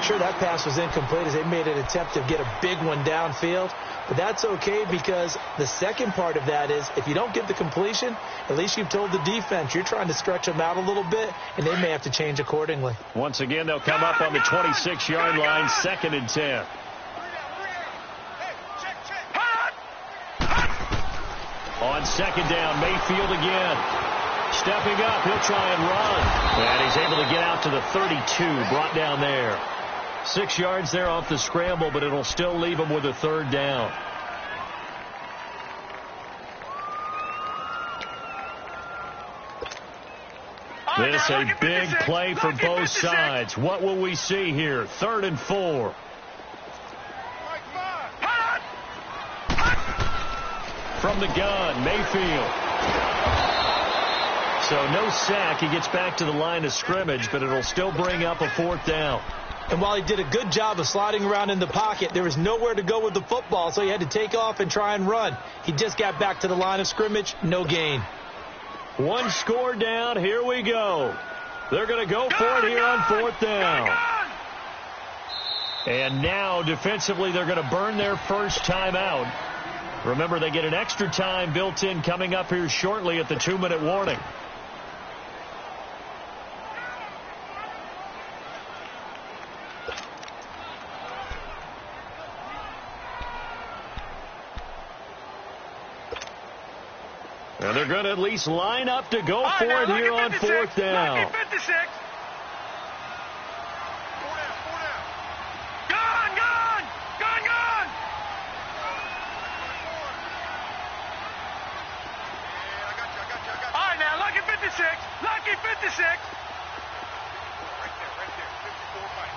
Sure, that pass was incomplete as they made an attempt to get a big one downfield. But that's okay because the second part of that is if you don't get the completion, at least you've told the defense you're trying to stretch them out a little bit, and they may have to change accordingly. Once again, they'll come up on the 26-yard line, 2nd and 10. On second down, Mayfield again. Stepping up, he'll try and run. And he's able to get out to the 32, brought down there. 6 yards there off the scramble, but it'll still leave him with a 3rd down. This a big play for both sides. What will we see here? 3rd and 4. From the gun, Mayfield. So no sack. He gets back to the line of scrimmage, but it'll still bring up a 4th down. And while he did a good job of sliding around in the pocket, there was nowhere to go with the football, so he had to take off and try and run. He just got back to the line of scrimmage, no gain. 1 score down, here we go. They're going to go for it here on 4th down. And now, defensively, they're going to burn their first timeout. Remember, they get an extra time built in coming up here shortly at the 2-minute warning. And they're going to at least line up to go for it here on 4th down. Lucky 56. Right there. 54 fight.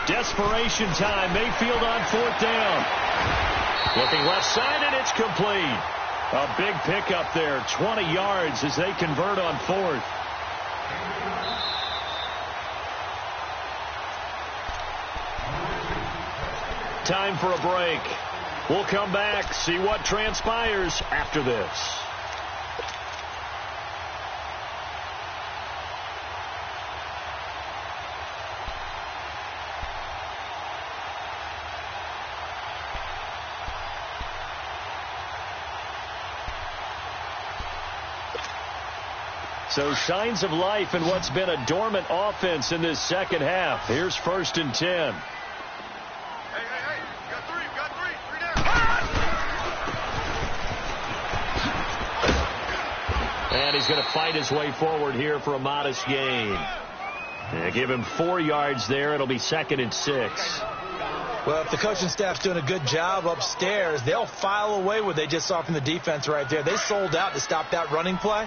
Desperation time. Mayfield on 4th down. Looking left side, and it's complete. A big pickup there. 20 yards as they convert on 4th. Time for a break. We'll come back, see what transpires after this. So signs of life in what's been a dormant offense in this second half. Here's 1st and 10. And he's going to fight his way forward here for a modest gain. And give him 4 yards there. It'll be 2nd and 6. Well, if the coaching staff's doing a good job upstairs, they'll file away what they just saw from the defense right there. They sold out to stop that running play.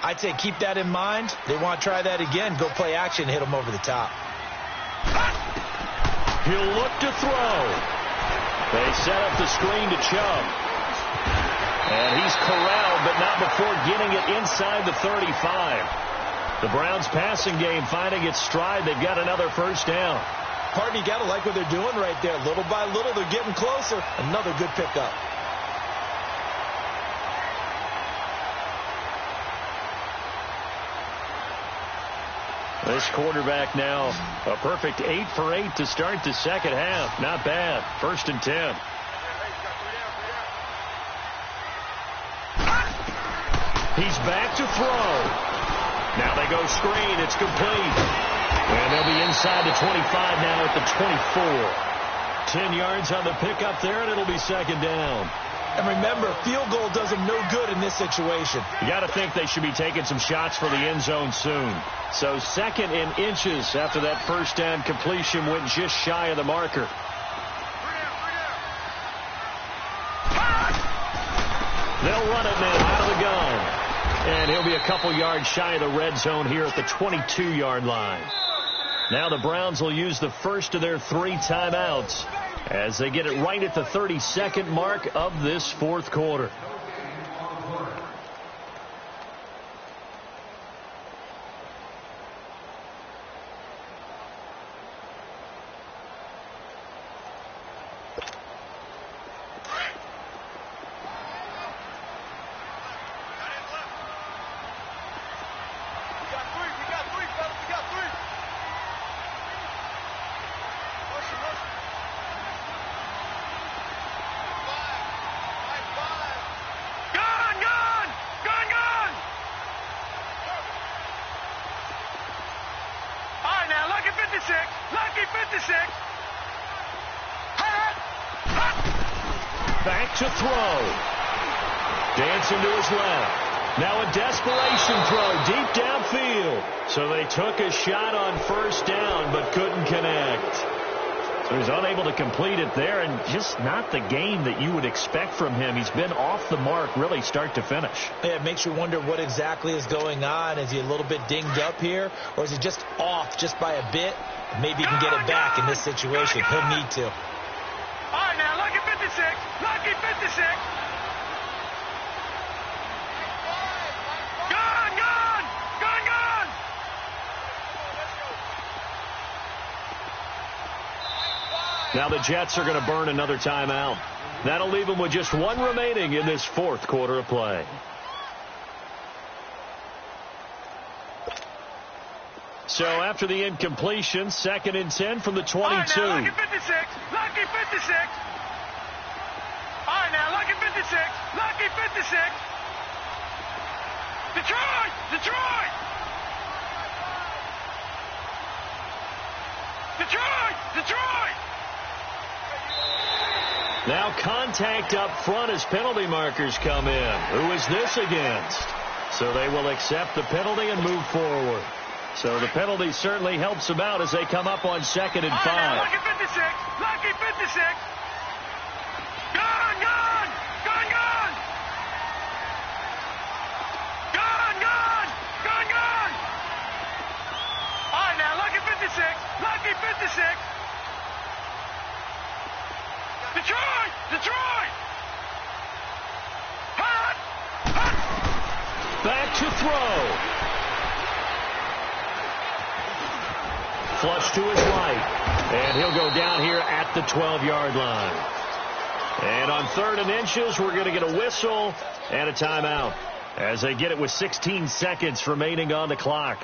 I'd say keep that in mind. They want to try that again. Go play action, hit them over the top. He'll look to throw. They set up the screen to Chubb. And he's corralled, but not before getting it inside the 35. The Browns' passing game finding its stride. They've got another 1st down. Partner, you got to like what they're doing right there. Little by little, they're getting closer. Another good pickup. This quarterback now, a perfect 8 for 8 to start the second half. Not bad. 1st and 10. He's back to throw. Now they go screen. It's complete. And they'll be inside the 25 now at the 24. 10 yards on the pickup there, and it'll be second down. And remember, field goal does them no good in this situation. You got to think they should be taking some shots for the end zone soon. So second in inches after that first down completion went just shy of the marker. They'll run it now out of the gun. And he'll be a couple yards shy of the red zone here at the 22-yard line. Now the Browns will use the first of their 3 timeouts as they get it right at the 32nd mark of this fourth quarter. Back to throw. Dancing to his left. Now a desperation throw deep downfield. So they took a shot on first down but couldn't connect. So he's unable to complete it there, and just not the game that you would expect from him. He's been off the mark really start to finish. Yeah, it makes you wonder what exactly is going on. Is he a little bit dinged up here, or is he just off just by a bit? Maybe he can get it back in this situation. He'll need to. All right, now, lucky 56. Lucky 56. Gone, gone. Gone, gone. Now the Jets are going to burn another timeout. That'll leave them with just 1 remaining in this fourth quarter of play. So after the incompletion, 2nd and 10 from the 22. All right, now, lucky 56. Lucky 56. All right, now, lucky 56. Lucky 56. Detroit! Detroit! Detroit! Detroit! Now contact up front as penalty markers come in. Who is this against? So they will accept the penalty and move forward. So the penalty certainly helps them out as they come up on 2nd and 5. Now, lucky 56. Lucky 56. Gone, gone. Gone, gone. Gone, gone. Gone, gone. All right, now, lucky 56. Lucky 56. Detroit! Detroit! Hot! Hot! Back to throw. Flush to his right. And he'll go down here at the 12-yard line. And on 3rd and inches, we're going to get a whistle and a timeout as they get it with 16 seconds remaining on the clock.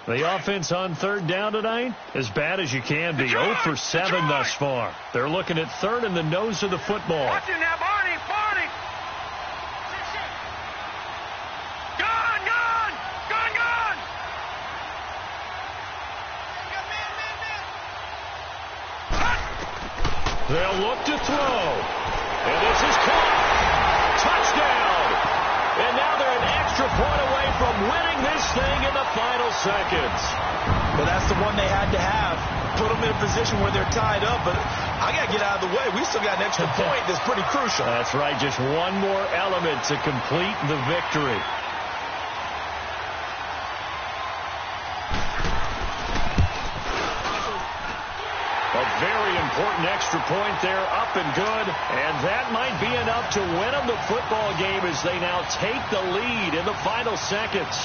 The offense on 3rd down tonight, as bad as you can be. 0 for 7 thus far. They're looking at 3rd in the nose of the football. Watch it now, Barney, Barney. Gone, gone, gone, gone. They'll look to throw. And this is caught. Touchdown. And now they're an extra point away from winning this thing in the final seconds. Well, that's the one they had to have. Put them in a position where they're tied up, but I got to get out of the way. We still got an extra point that's pretty crucial. That's right. Just one more element to complete the victory. A very important extra point there, up and good. And that might be enough to win them the football game as they now take the lead in the final seconds.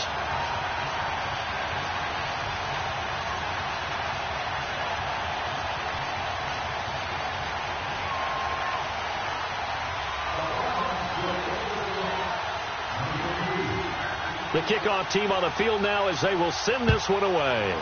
The kickoff team on the field now as they will send this one away.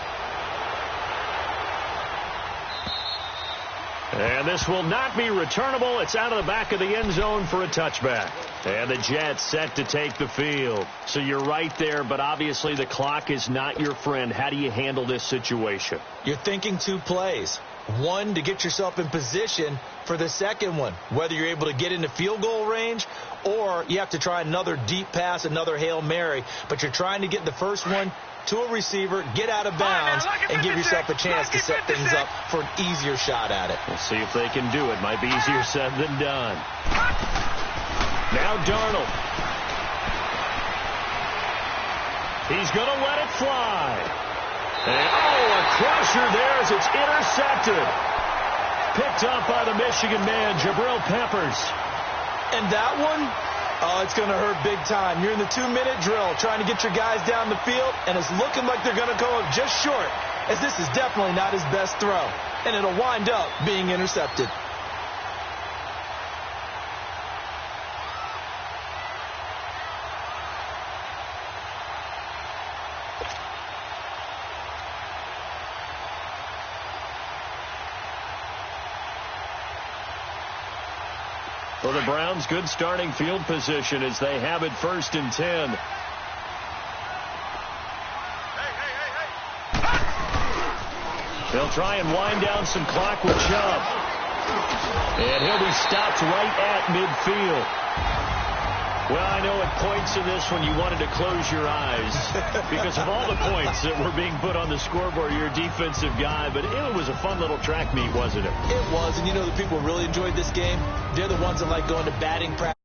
And this will not be returnable. It's out of the back of the end zone for a touchback. And the Jets set to take the field. So you're right there, but obviously the clock is not your friend. How do you handle this situation? You're thinking two plays. One, to get yourself in position for the second one, whether you're able to get into field goal range or you have to try another deep pass, another Hail Mary. But you're trying to get the first one to a receiver, get out of bounds, and give yourself a chance to set things up for an easier shot at it. We'll see if they can do it. Might be easier said than done. Now Darnold. He's going to let it fly. And, a crusher there as it's intercepted. Picked up by the Michigan man, Jabril Peppers. And that one, it's going to hurt big time. You're in the 2-minute drill trying to get your guys down the field, and it's looking like they're going to go up just short, as this is definitely not his best throw. And it'll wind up being intercepted. For the Browns, good starting field position as they have it 1st and 10. They'll try and wind down some clock with Chubb. And he'll be stopped right at midfield. Well, I know at points in this one you wanted to close your eyes because of all the points that were being put on the scoreboard. You're a defensive guy, but it was a fun little track meet, wasn't it? It was, and you know the people who really enjoyed this game? They're the ones that like going to batting practice.